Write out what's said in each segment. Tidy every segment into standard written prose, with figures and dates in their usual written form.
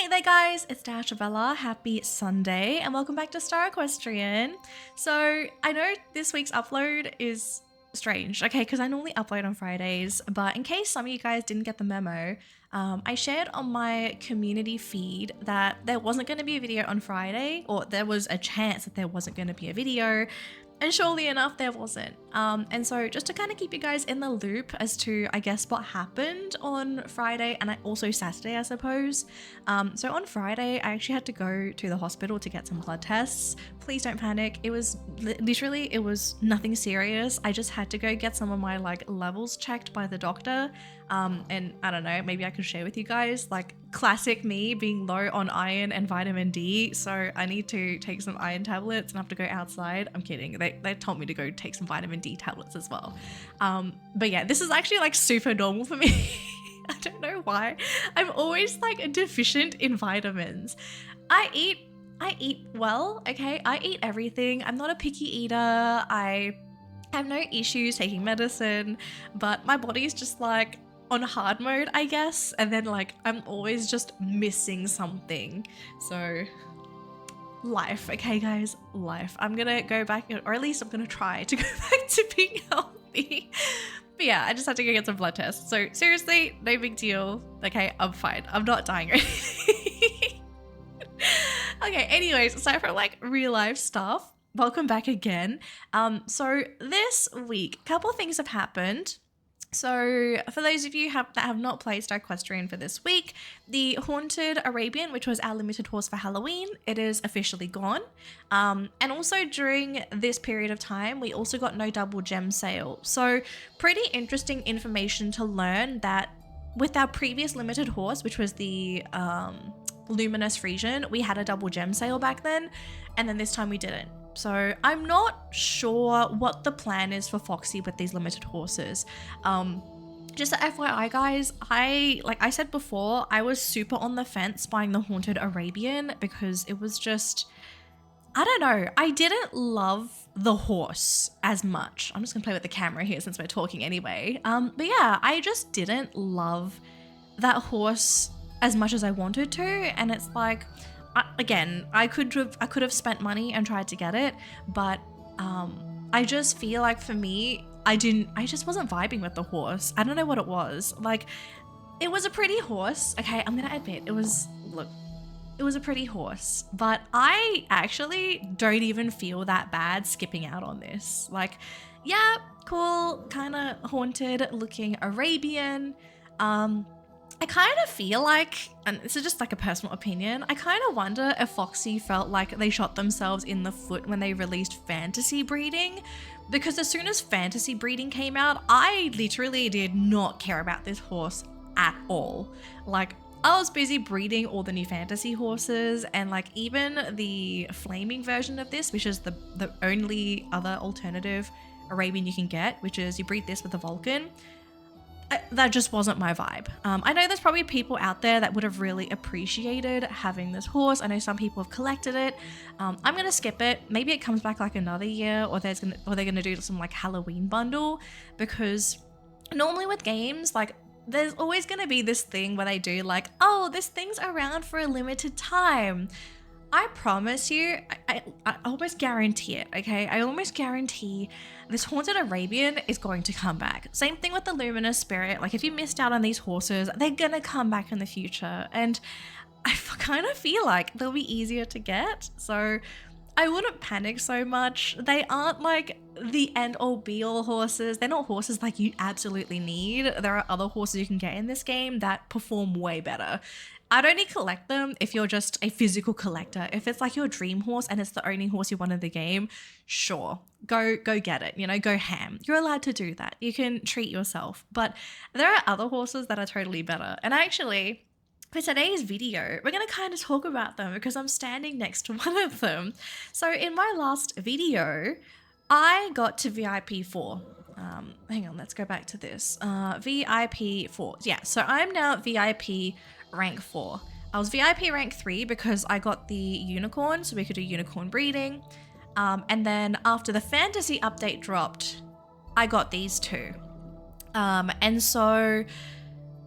Hey there guys, it's Dashabella. Happy Sunday and welcome back to Star Equestrian. So I know this week's upload is strange, okay, because I normally upload on Fridays, but in case some of you guys didn't get the memo, I shared on my community feed that there wasn't going to be a video on Friday, or there was a chance that there wasn't going to be a video. And surely enough, there wasn't. And so just to kind of keep you guys in the loop as to, I guess, what happened on Friday and also Saturday, I suppose. So on Friday, I actually had to go to the hospital to get some blood tests. Please don't panic. It was literally, it was nothing serious. I just had to go get some of my levels checked by the doctor. And I don't know, maybe I could share with you guys, classic me being low on iron and vitamin D. So I need to take some iron tablets and I have to go outside. I'm kidding. They told me to go take some vitamin D tablets as well. But yeah, this is actually super normal for me. I don't know why. I'm always deficient in vitamins. I eat well, okay? I eat everything. I'm not a picky eater. I have no issues taking medicine, but my body is just on hard mode, I guess. And then I'm always just missing something. So life, okay guys, life. I'm gonna go back, or at least I'm gonna try to go back to being healthy. But yeah, I just had to go get some blood tests. So seriously, no big deal. Okay, I'm fine. I'm not dying or anything. Okay, anyways, aside from real life stuff, welcome back again. So this week, a couple of things have happened. So for those of you that have not played Star Equestrian for this week, the Haunted Arabian, which was our limited horse for Halloween, it is officially gone. And also during this period of time, we also got no double gem sale. So pretty interesting information to learn that with our previous limited horse, which was the Luminous Frisian, we had a double gem sale back then, and then this time we didn't. So I'm not sure what the plan is for Foxy with these limited horses. Just a FYI guys, like I said before, I was super on the fence buying the Haunted Arabian because it was just, I don't know, I didn't love the horse as much. I'm just gonna play with the camera here since we're talking anyway. But yeah, I just didn't love that horse as much as I wanted to, and it's again, I could have spent money and tried to get it, but I just feel for me, I just wasn't vibing with the horse. I don't know what it was. It was a pretty horse. Okay, I'm gonna admit it was a pretty horse, but I actually don't even feel that bad skipping out on this. Yeah, cool, kind of haunted looking Arabian. I kind of feel and this is just a personal opinion, I kind of wonder if Foxy felt like they shot themselves in the foot when they released fantasy breeding, because as soon as fantasy breeding came out, I literally did not care about this horse at all. I was busy breeding all the new fantasy horses, and even the flaming version of this, which is the only other alternative Arabian you can get, which is you breed this with the Vulcan. That just wasn't my vibe. I know there's probably people out there that would have really appreciated having this horse. I know some people have collected it. I'm gonna skip it. Maybe it comes back another year, or they're gonna do some Halloween bundle, because normally with games there's always gonna be this thing where they do oh, this thing's around for a limited time. I promise you, I almost guarantee it, okay? I almost guarantee this Haunted Arabian is going to come back. Same thing with the Luminous Spirit. If you missed out on these horses, they're gonna come back in the future. And I kind of feel they'll be easier to get. So I wouldn't panic so much. They aren't the end all be all horses. They're not horses you absolutely need. There are other horses you can get in this game that perform way better. I'd only collect them if you're just a physical collector. If it's your dream horse and it's the only horse you want in the game, sure, go get it, go ham. You're allowed to do that. You can treat yourself. But there are other horses that are totally better. And actually, for today's video, we're going to kind of talk about them because I'm standing next to one of them. So in my last video, I got to VIP 4. Hang on, let's go back to this. VIP 4. Yeah, so I'm now VIP rank 4. I was VIP rank 3 because I got the unicorn, so we could do unicorn breeding. And then after the fantasy update dropped, I got these two. And so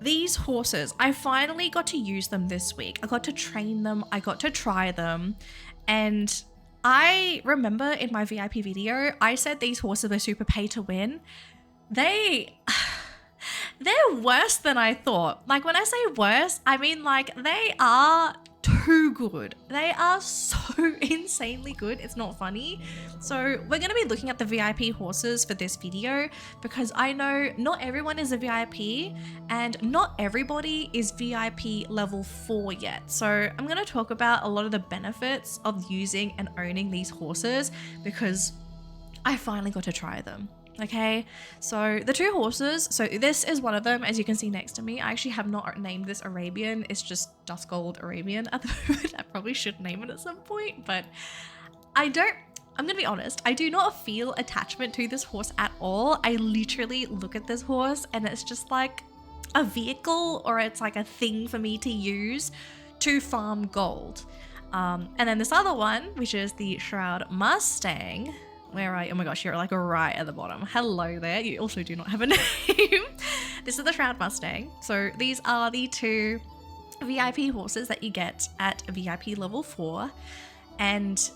these horses, I finally got to use them this week. I got to train them, I got to try them, and I remember in my VIP video, I said these horses were super pay to win. They're worse than I thought. Like, when I say worse, I mean like they are too good. They are so insanely good. It's not funny. So we're going to be looking at the VIP horses for this video because I know not everyone is a VIP and not everybody is VIP level 4 yet. So I'm going to talk about a lot of the benefits of using and owning these horses because I finally got to try them. Okay, so the 2 horses, so this is one of them, as you can see next to me. I actually have not named this Arabian, it's just Duskgold Arabian at the moment. I probably should name it at some point, but I'm gonna be honest, I do not feel attachment to this horse at all. I literally look at this horse and it's just like a vehicle, or it's like a thing for me to use to farm gold. And then this other one, which is the Shroud Mustang, where oh my gosh, you're like right at the bottom. Hello there. You also do not have a name. This is the Shroud Mustang. So these are the 2 VIP horses that you get at VIP level 4. And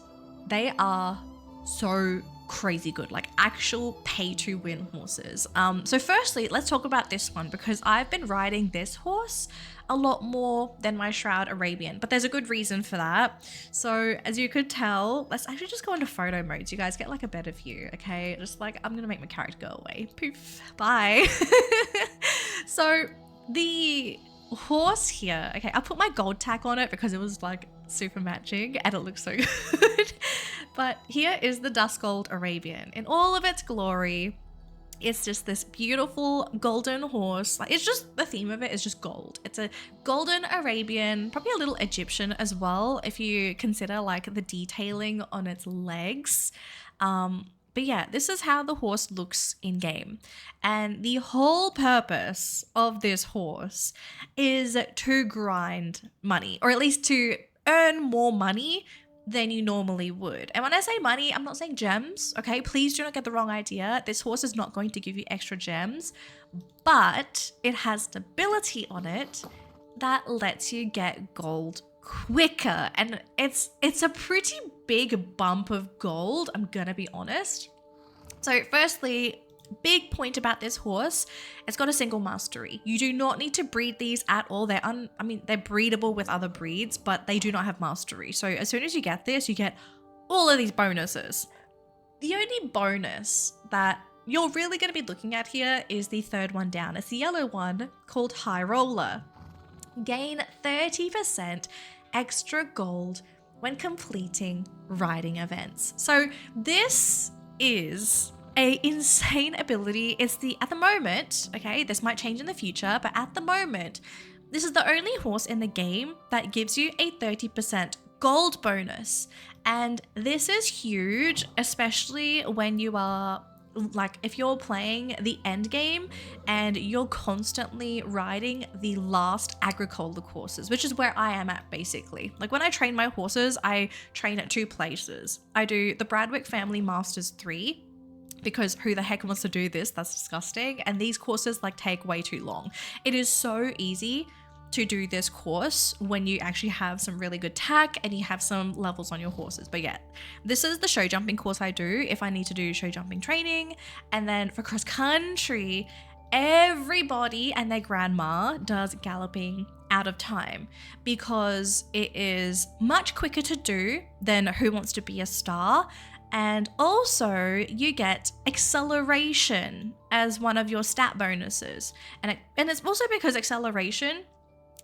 they are so crazy good, like actual pay to win horses. So firstly, let's talk about this one because I've been riding this horse a lot more than my Shroud Arabian, but there's a good reason for that. So as you could tell, let's actually just go into photo mode so you guys get like a better view. Okay, just like I'm gonna make my character go away. Poof, bye. So the horse here, okay, I put my gold tack on it because it was like super matching and it looks so good. But here is the Duskgold Arabian in all of its glory. It's just this beautiful golden horse. Like, it's just, the theme of it is just gold. It's a golden Arabian, probably a little Egyptian as well, if you consider like the detailing on its legs. But yeah, this is how the horse looks in game. And the whole purpose of this horse is to grind money, or at least to earn more money than you normally would. And when I say money, I'm not saying gems, okay? Please do not get the wrong idea. This horse is not going to give you extra gems, but it has stability on it that lets you get gold quicker. And it's a pretty big bump of gold, I'm gonna be honest. So firstly, big point about this horse, it's got a single mastery. You do not need to breed these at all. They're breedable with other breeds, but they do not have mastery. So as soon as you get this, you get all of these bonuses. The only bonus that you're really going to be looking at here is the 3rd one down. It's the yellow one called High Roller. Gain 30% extra gold when completing riding events. So this is a insane ability. It's at the moment, okay, this might change in the future, but at the moment, this is the only horse in the game that gives you a 30% gold bonus. And this is huge, especially when you are like, if you're playing the end game and you're constantly riding the last agricultural courses, which is where I am at basically. Like, when I train my horses, I train at 2 places. I do the Bradwick Family Masters 3, because who the heck wants to do this? That's disgusting. And these courses like take way too long. It is so easy to do this course when you actually have some really good tack and you have some levels on your horses. But yeah, this is the show jumping course I do if I need to do show jumping training. And then for cross country, everybody and their grandma does galloping out of time because it is much quicker to do than Who Wants to Be a Star. And also you get acceleration as one of your stat bonuses. And it's also because acceleration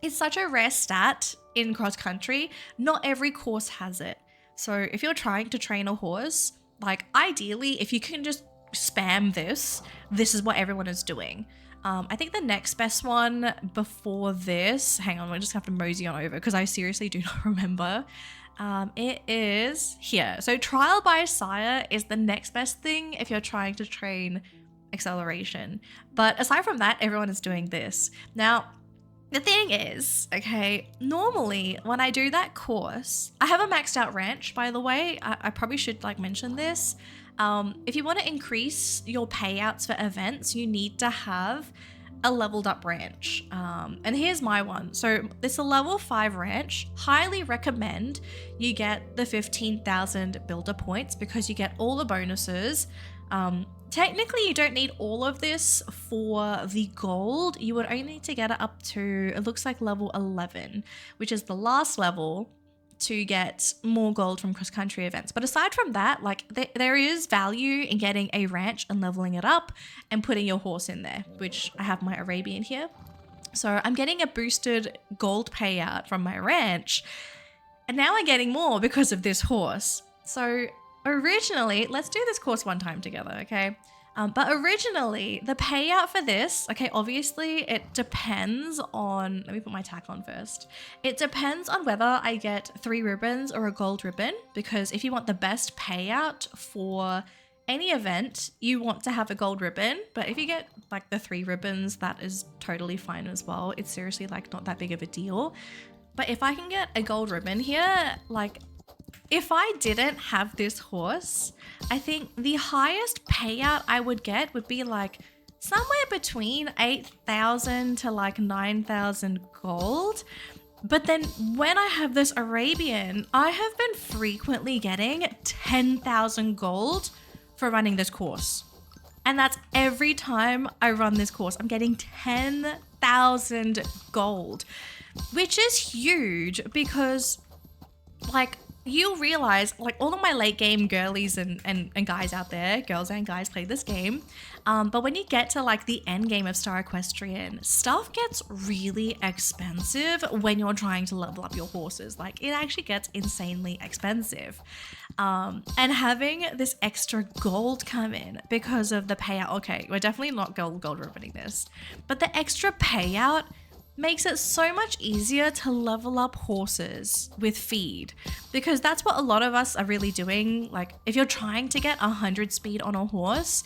is such a rare stat in cross country. Not every course has it. So if you're trying to train a horse, like ideally, if you can just spam this is what everyone is doing. I think the next best one before this, hang on, we just have to mosey on over because I seriously do not remember. It is here. So trial by sire is the next best thing if you're trying to train acceleration. But aside from that, everyone is doing this. Now, the thing is, okay, normally when I do that course, I have a maxed out ranch, by the way. I probably should like mention this. If you want to increase your payouts for events, you need to have a leveled up ranch. And here's my one. So it's a level 5 ranch. Highly recommend you get the 15,000 builder points because you get all the bonuses. Technically, you don't need all of this for the gold. You would only need to get it up to, it looks like level 11, which is the last level to get more gold from cross-country events. But aside from that, like there is value in getting a ranch and leveling it up and putting your horse in there, which I have my Arabian here. So I'm getting a boosted gold payout from my ranch, and now I'm getting more because of this horse. So originally, let's do this course one time together, okay? But originally, the payout for this, okay, obviously it depends on, let me put my tack on first. It depends on whether I get 3 ribbons or a gold ribbon, because if you want the best payout for any event, you want to have a gold ribbon. But if you get like the 3 ribbons, that is totally fine as well. It's seriously like not that big of a deal. But if I can get a gold ribbon here, like if I didn't have this horse, I think the highest payout I would get would be like somewhere between 8,000 to like 9,000 gold. But then when I have this Arabian, I have been frequently getting 10,000 gold for running this course. And that's every time I run this course. I'm getting 10,000 gold, which is huge because like you'll realize, like all of my late game girlies and guys out there, girls and guys play this game. But when you get to like the end game of Star Equestrian, stuff gets really expensive when you're trying to level up your horses. Like it actually gets insanely expensive. And having this extra gold come in because of the payout, okay, we're definitely not gold ribboning this, but the extra payout makes it so much easier to level up horses with feed, because that's what a lot of us are really doing. Like if you're trying to get 100 speed on a horse,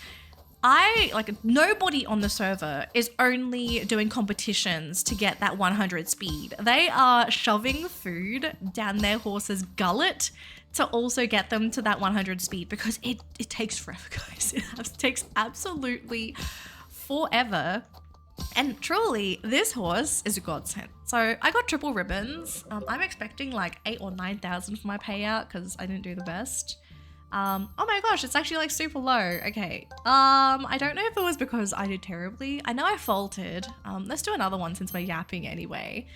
nobody on the server is only doing competitions to get that 100 speed. They are shoving food down their horse's gullet to also get them to that 100 speed, because it takes forever, guys. It takes absolutely forever. And truly, this horse is a godsend. So I got triple ribbons. I'm expecting like 8,000 or 9,000 for my payout because I didn't do the best. Oh my gosh, it's actually like super low. Okay. I don't know if it was because I did terribly. I know I faulted. Let's do another one since we're yapping anyway.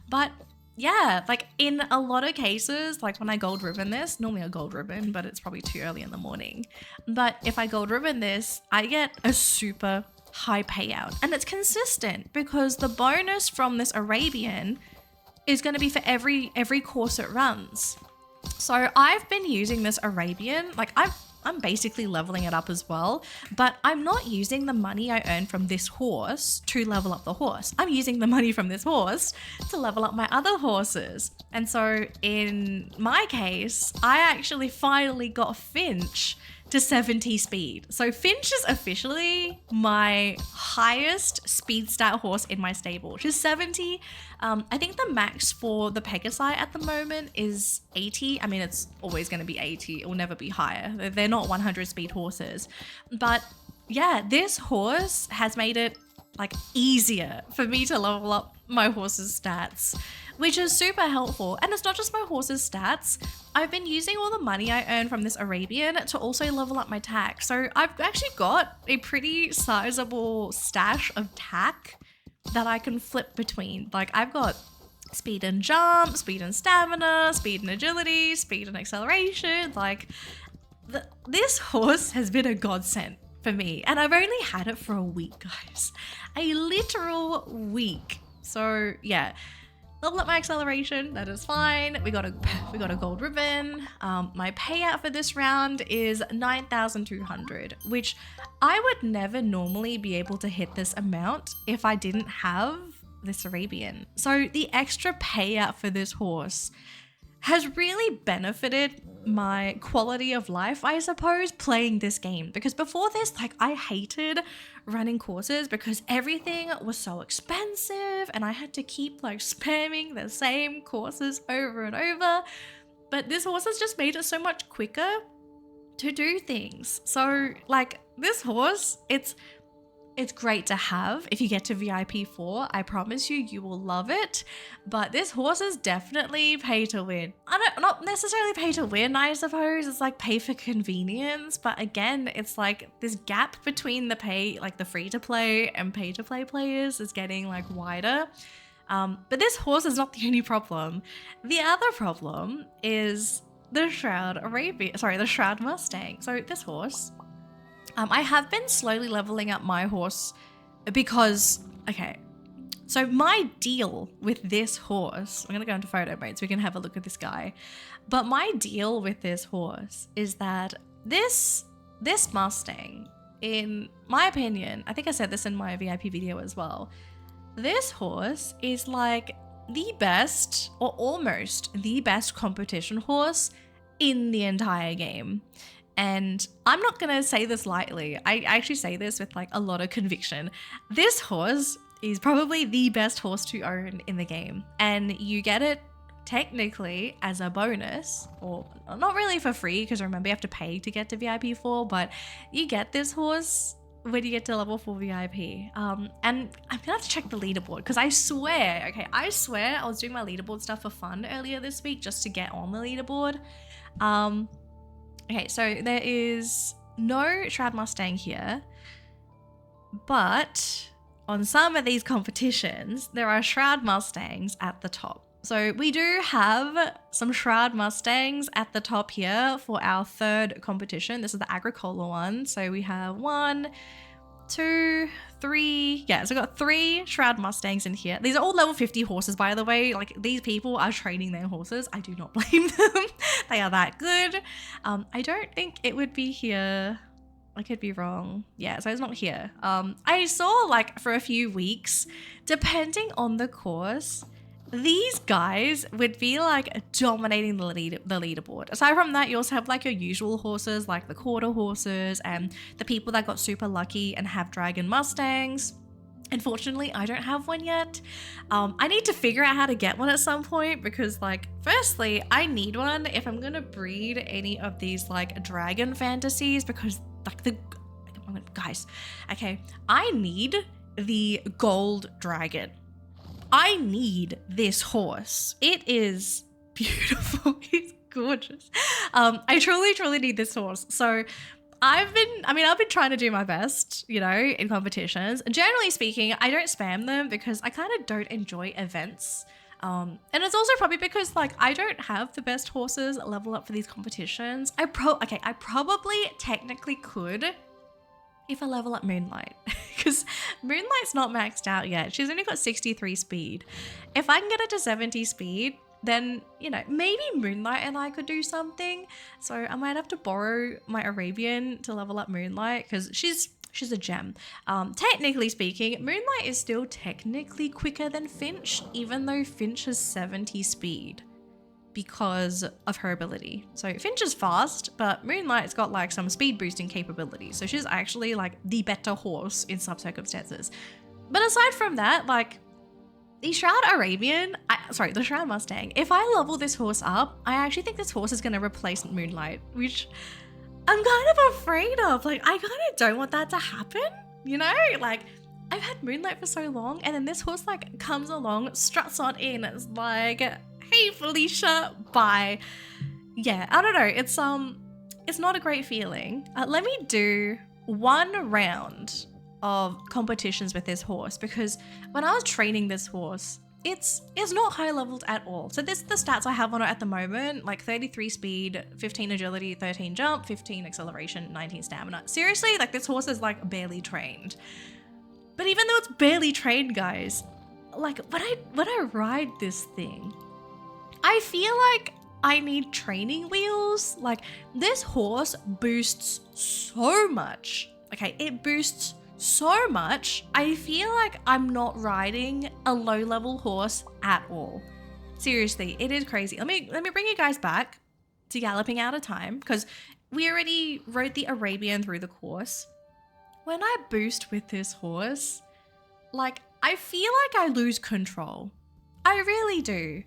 But yeah, like in a lot of cases, like when I gold ribbon this, normally a gold ribbon, but it's probably too early in the morning. But if I gold ribbon this, I get a super high payout, and it's consistent because the bonus from this Arabian is going to be for every course it runs. So I've been using this Arabian, like I'm basically leveling it up as well, but I'm not using the money I earn from this horse to level up the horse. I'm using the money from this horse to level up my other horses. And so in my case, I actually finally got Finch to 70 speed. So Finch is officially my highest speed stat horse in my stable, which is 70. I think the max for the Pegasi at the moment is 80. I mean, it's always going to be 80. It will never be higher. They're not 100 speed horses. But yeah, this horse has made it like easier for me to level up my horse's stats, which is super helpful. And it's not just my horse's stats. I've been using all the money I earn from this Arabian to also level up my tack. So I've actually got a pretty sizable stash of tack that I can flip between. Like I've got speed and jump, speed and stamina, speed and agility, speed and acceleration. Like this horse has been a godsend for me. And I've only had it for a week, guys. A literal week. So yeah, level up my acceleration, that is fine. We got a gold ribbon. My payout for this round is 9,200, which I would never normally be able to hit this amount if I didn't have this Arabian. So the extra payout for this horse has really benefited my quality of life, I suppose, playing this game. Because before this, like I hated running courses because everything was so expensive and I had to keep like spamming the same courses over and over. But this horse has just made it so much quicker to do things. So like this horse, it's it's great to have if you get to VIP 4. I promise you, you will love it. But this horse is definitely pay to win. Not necessarily pay to win, I suppose. It's like pay for convenience. But again, it's like this gap between the pay, like the free to play and pay to play players is getting like wider. But this horse is not the only problem. The other problem is the Shroud Mustang. So this horse, I have been slowly leveling up my horse because, okay, so my deal with this horse, I'm going to go into photo mode so we can have a look at this guy. But my deal with this horse is that this Mustang, in my opinion, I think I said this in my VIP video as well, this horse is like the best, or almost the best competition horse in the entire game. And I'm not going to say this lightly. I actually say this with like a lot of conviction. This horse is probably the best horse to own in the game. And you get it technically as a bonus, or not really for free, because remember you have to pay to get to VIP 4, but you get this horse when you get to level 4 VIP. And I'm gonna have to check the leaderboard because I swear I was doing my leaderboard stuff for fun earlier this week just to get on the leaderboard. Okay, so there is no Shroud Mustang here, but on some of these competitions, there are Shroud Mustangs at the top. So we do have some Shroud Mustangs at the top here for our third competition. This is the Agricola one. So we have 1, 2, 3. Yeah, so we've got 3 Shroud Mustangs in here. These are all level 50 horses, by the way. Like, these people are training their horses. I do not blame them. They are that good. I don't think it would be here. I could be wrong. Yeah, so it's not here. I saw, like, for a few weeks, depending on the course, these guys would be like dominating the leaderboard. Aside from that, you also have like your usual horses, like the quarter horses and the people that got super lucky and have Dragon Mustangs. Unfortunately, I don't have one yet. I need to figure out how to get one at some point because, like, firstly, I need one if I'm gonna breed any of these like dragon fantasies because like guys, okay, I need the gold dragon. I need this horse. It is beautiful. It's gorgeous. I truly need this horse. So I've been trying to do my best, you know, in competitions. Generally speaking, I don't spam them because I kind of don't enjoy events. And it's also probably because like I don't have the best horses level up for these competitions. I probably technically could if I level up Moonlight, because Moonlight's not maxed out yet. She's only got 63 speed. If I can get her to 70 speed, then, you know, maybe Moonlight and I could do something. So I might have to borrow my Arabian to level up Moonlight because she's a gem. Technically speaking, Moonlight is still technically quicker than Finch, even though Finch has 70 speed because of her ability. So Finch is fast, but Moonlight's got like some speed boosting capabilities. So she's actually like the better horse in some circumstances. But aside from that, like the Shroud Mustang, if I level this horse up, I actually think this horse is going to replace Moonlight, which I'm kind of afraid of. Like, I kind of don't want that to happen, you know? Like, I've had Moonlight for so long, and then this horse like comes along, struts on in, it's like, hey Felicia, bye. Yeah, I don't know. It's not a great feeling. Let me do one round of competitions with this horse because when I was training this horse, it's not high leveled at all. So this is the stats I have on it at the moment, like 33 speed, 15 agility, 13 jump, 15 acceleration, 19 stamina. Seriously, like this horse is like barely trained. But even though it's barely trained, guys, like when I ride this thing, I feel like I need training wheels. Like this horse boosts so much. Okay, it boosts so much. I feel like I'm not riding a low level horse at all. Seriously, it is crazy. Let me bring you guys back to galloping out of time because we already rode the Arabian through the course. When I boost with this horse, like I feel like I lose control. I really do.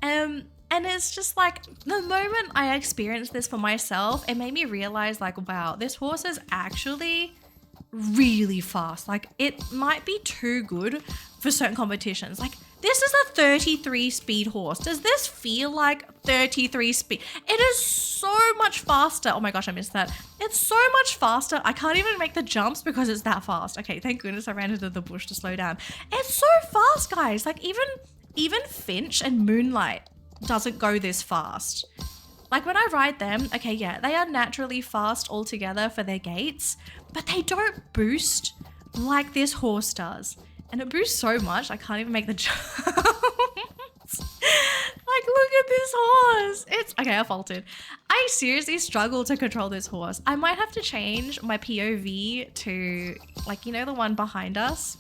And it's just like the moment I experienced this for myself, it made me realize like, wow, this horse is actually really fast. Like, it might be too good for certain competitions. Like, this is a 33 speed horse. Does this feel like 33 speed? It is so much faster. Oh my gosh, I missed that. It's so much faster. I can't even make the jumps because it's that fast. Okay, thank goodness I ran into the bush to slow down. It's so fast, guys. Like, even Finch and Moonlight doesn't go this fast. Like, when I ride them, okay, yeah, they are naturally fast altogether for their gaits, but they don't boost like this horse does. And it boosts so much, I can't even make the jumps. Like, look at this horse. Okay, I faulted. I seriously struggle to control this horse. I might have to change my POV to, like, you know, the one behind us?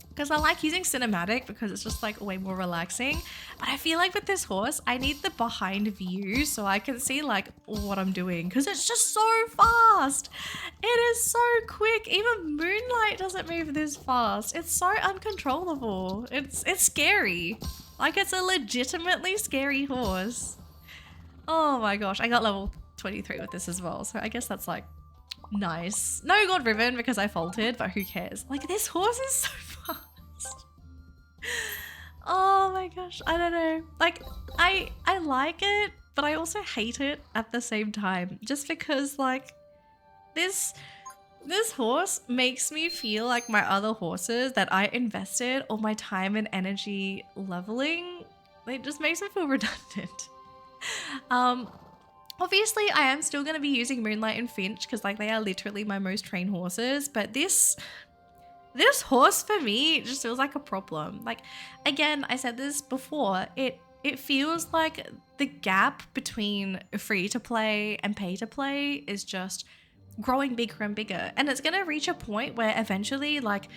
Because I like using cinematic because it's just like way more relaxing. But I feel like with this horse, I need the behind view so I can see like what I'm doing because it's just so fast. It is so quick. Even Moonlight doesn't move this fast. It's so uncontrollable. It's scary. Like, it's a legitimately scary horse. Oh my gosh. I got level 23 with this as well. So I guess that's like nice. No God Ribbon because I faulted, but who cares? Like, this horse is so fast. Oh my gosh, I don't know. Like, I like it, but I also hate it at the same time. Just because, like, this horse makes me feel like my other horses that I invested all my time and energy leveling. It just makes me feel redundant. Obviously, I am still going to be using Moonlight and Finch because, like, they are literally my most trained horses. But this horse for me just feels like a problem. Like, again, I said this before. It feels like the gap between free to play and pay to play is just growing bigger and bigger. And it's going to reach a point where eventually, like,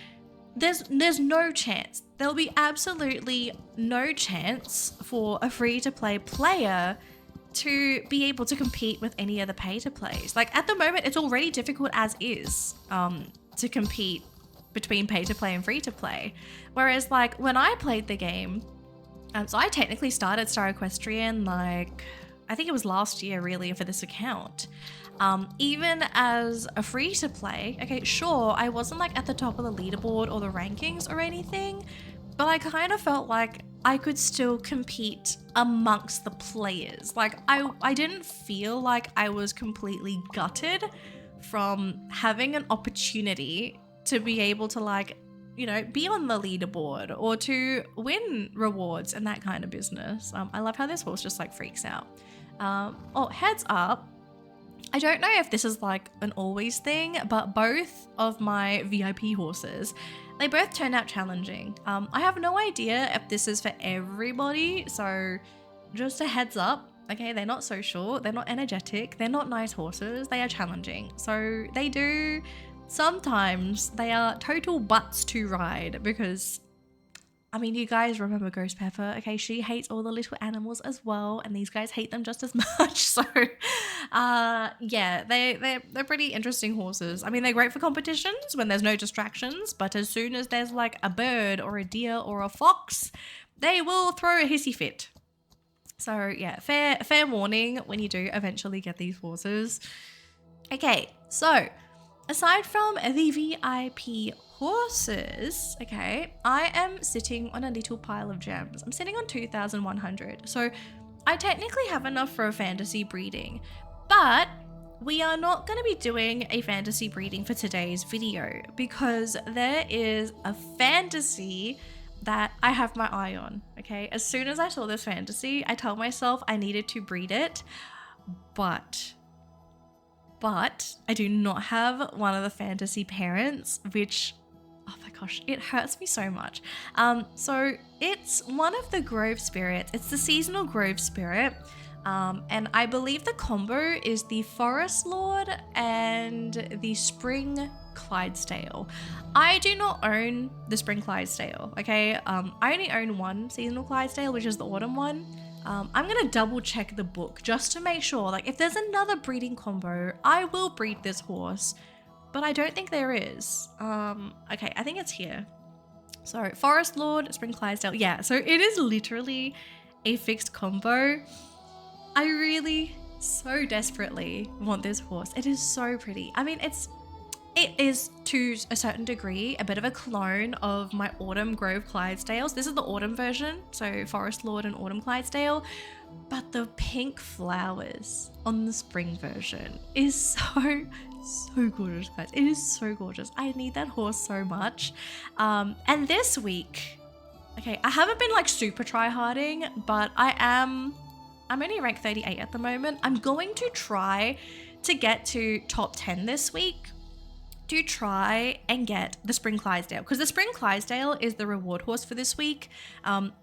there's no chance. There'll be absolutely no chance for a free to play player to be able to compete with any of the pay to plays. Like, at the moment, it's already difficult as is to compete between pay to play and free to play. Whereas, like, when I played the game, so I technically started Star Equestrian, like, I think it was last year really for this account. Even as a free to play, okay, sure, I wasn't like at the top of the leaderboard or the rankings or anything, but I kind of felt like I could still compete amongst the players. Like, I didn't feel like I was completely gutted from having an opportunity to be able to, like, you know, be on the leaderboard or to win rewards and that kind of business. I love how this horse just like freaks out. Oh, heads up. I don't know if this is like an always thing, but both of my VIP horses, they both turn out challenging. I have no idea if this is for everybody. So just a heads up. Okay, they're not social, they're not energetic, they're not nice horses, they are challenging. So they do, sometimes they are total butts to ride because, I mean, you guys remember Ghost Pepper, okay? She hates all the little animals as well, and these guys hate them just as much. So, yeah, they're pretty interesting horses. I mean, they're great for competitions when there's no distractions, but as soon as there's like a bird or a deer or a fox, they will throw a hissy fit. So yeah, fair warning when you do eventually get these horses. Okay, so aside from the VIP horses, okay, I am sitting on a little pile of gems. I'm sitting on 2,100. So I technically have enough for a fantasy breeding, but we are not going to be doing a fantasy breeding for today's video because there is a fantasy that I have my eye on, okay? As soon as I saw this fantasy, I told myself I needed to breed it, but I do not have one of the fantasy parents, which, oh my gosh, it hurts me so much. So it's one of the Grove Spirits. It's the seasonal Grove Spirit. And I believe the combo is the Forest Lord and the Spring Clydesdale. I do not own the Spring Clydesdale, okay? I only own one seasonal Clydesdale, which is the autumn one. I'm gonna double check the book just to make sure, like, if there's another breeding combo, I will breed this horse, but I don't think there is. Okay, I think it's here. So Forest Lord, Spring Clydesdale, yeah, so it is literally a fixed combo. I really so desperately want this horse. It is so pretty. I mean, it's It is, to a certain degree, a bit of a clone of my Autumn Grove Clydesdales. This is the autumn version, so Forest Lord and Autumn Clydesdale. But the pink flowers on the spring version is so gorgeous, guys. It is so gorgeous. I need that horse so much. And this week, okay, I haven't been like super try-harding, but I'm only rank 38 at the moment. I'm going to try to get to top 10 this week to try and get the Spring Clydesdale, because the Spring Clydesdale is the reward horse for this week.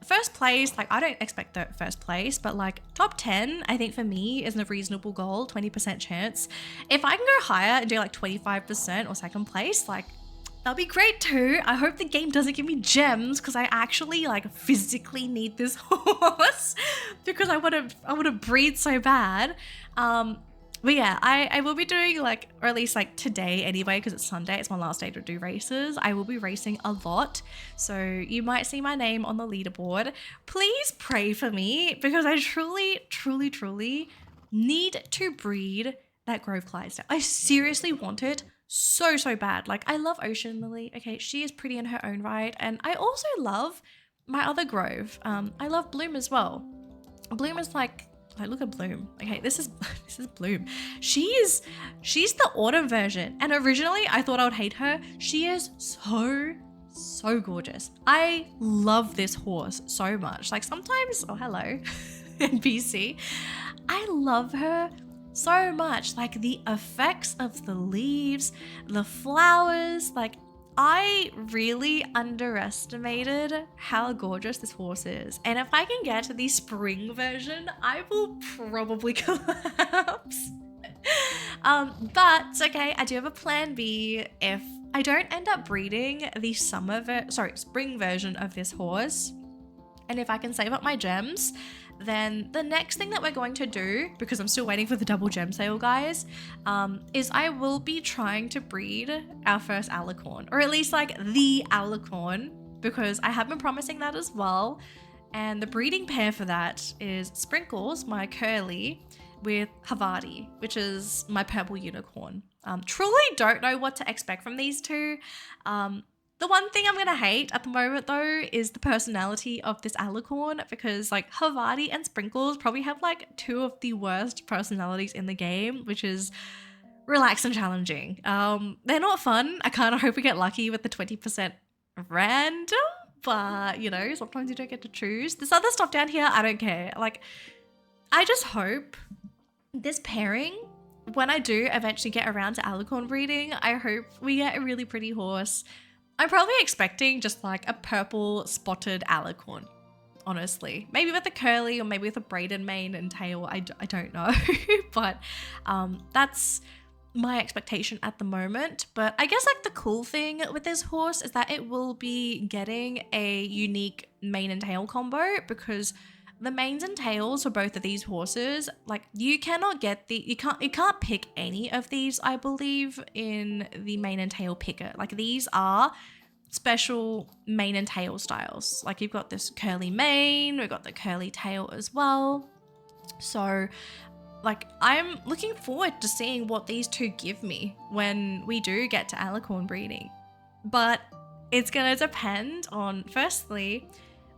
First place, like I don't expect the first place, but like top 10, I think for me is a reasonable goal, 20% chance. If I can go higher and do like 25% or second place, like that'll be great too. I hope the game doesn't give me gems, because I actually like physically need this horse because I want to breed so bad. But yeah, I will be doing like, or at least like today anyway, because it's Sunday, it's my last day to do races. I will be racing a lot. So you might see my name on the leaderboard. Please pray for me, because I truly need to breed that Grove Clydesdale. I seriously want it so bad. Like I love Ocean Lily. Okay, she is pretty in her own right. And I also love my other Grove. I love Bloom as well. Bloom is like look at Bloom. Okay, this is Bloom. She's the autumn version, and originally I thought I would hate her. She is so gorgeous. I love this horse so much. Like sometimes, oh hello, NPC. I love her so much. Like the effects of the leaves, the flowers, like I really underestimated how gorgeous this horse is. And if I can get to the spring version, I will probably collapse. But it's okay. I do have a plan B if I don't end up breeding the spring version of this horse. And if I can save up my gems, then the next thing that we're going to do, because I'm still waiting for the double gem sale, guys, is I will be trying to breed our first alicorn, or at least like the alicorn, because I have been promising that as well. And the breeding pair for that is Sprinkles, my curly, with Havarti, which is my purple unicorn. Truly don't know what to expect from these two. The one thing I'm gonna hate at the moment though is the personality of this alicorn, because like Havarti and Sprinkles probably have like two of the worst personalities in the game, which is relaxed and challenging. They're not fun. I kind of hope we get lucky with the 20% random, but you know, sometimes you don't get to choose. This other stuff down here, I don't care. Like, I just hope this pairing, when I do eventually get around to alicorn breeding, I hope we get a really pretty horse. I'm probably expecting just like a purple spotted alicorn, honestly. Maybe with a curly, or maybe with a braided mane and tail. I don't know. But that's my expectation at the moment. But I guess like the cool thing with this horse is that it will be getting a unique mane and tail combo, because the manes and tails for both of these horses, like you cannot get you can't pick any of these, I believe, in the mane and tail picker. Like these are special mane and tail styles. Like you've got this curly mane, we've got the curly tail as well. So like I'm looking forward to seeing what these two give me when we do get to alicorn breeding. But it's gonna depend on, firstly,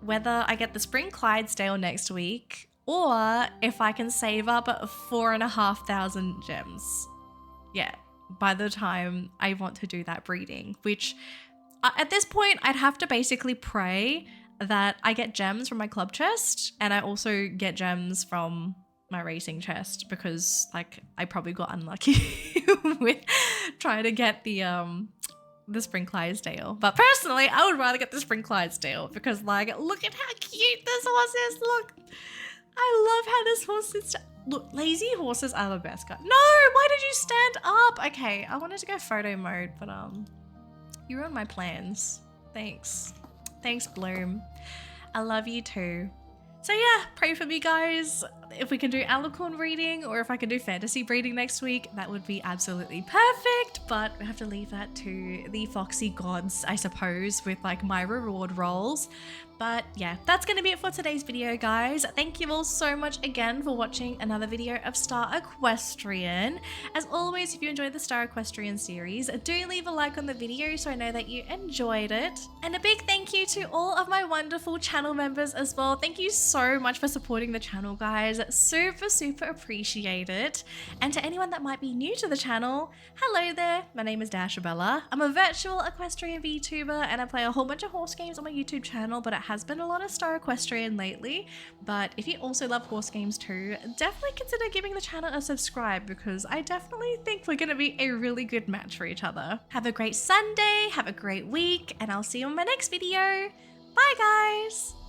whether I get the Spring Clydesdale next week, or if I can save up 4,500 gems. Yeah, by the time I want to do that breeding, which at this point I'd have to basically pray that I get gems from my club chest, and I also get gems from my racing chest, because like I probably got unlucky with trying to get the Spring Clydesdale. But personally, I would rather get the Spring Clydesdale, because like, look at how cute this horse is. Look, I love how this horse is. Look, lazy horses are the best, guys. No, why did you stand up? Okay, I wanted to go photo mode, but you ruined my plans. Thanks, Bloom. I love you too. So yeah, pray for me, guys. If we can do alicorn breeding, or if I can do fantasy breeding next week, that would be absolutely perfect. But we have to leave that to the foxy gods, I suppose, with like my reward rolls. But yeah, that's going to be it for today's video, guys. Thank you all so much again for watching another video of Star Equestrian. As always, if you enjoyed the Star Equestrian series, do leave a like on the video so I know that you enjoyed it. And a big thank you to all of my wonderful channel members as well. Thank you so much for supporting the channel, guys. Super appreciate it. And to anyone that might be new to the channel, hello there. My name is Dashabella. I'm a virtual equestrian VTuber and I play a whole bunch of horse games on my YouTube channel, but it has been a lot of Star Equestrian lately. But if you also love horse games too, definitely consider giving the channel a subscribe because I definitely think we're going to be a really good match for each other. Have a great Sunday, have a great week, and I'll see you in my next video. Bye guys!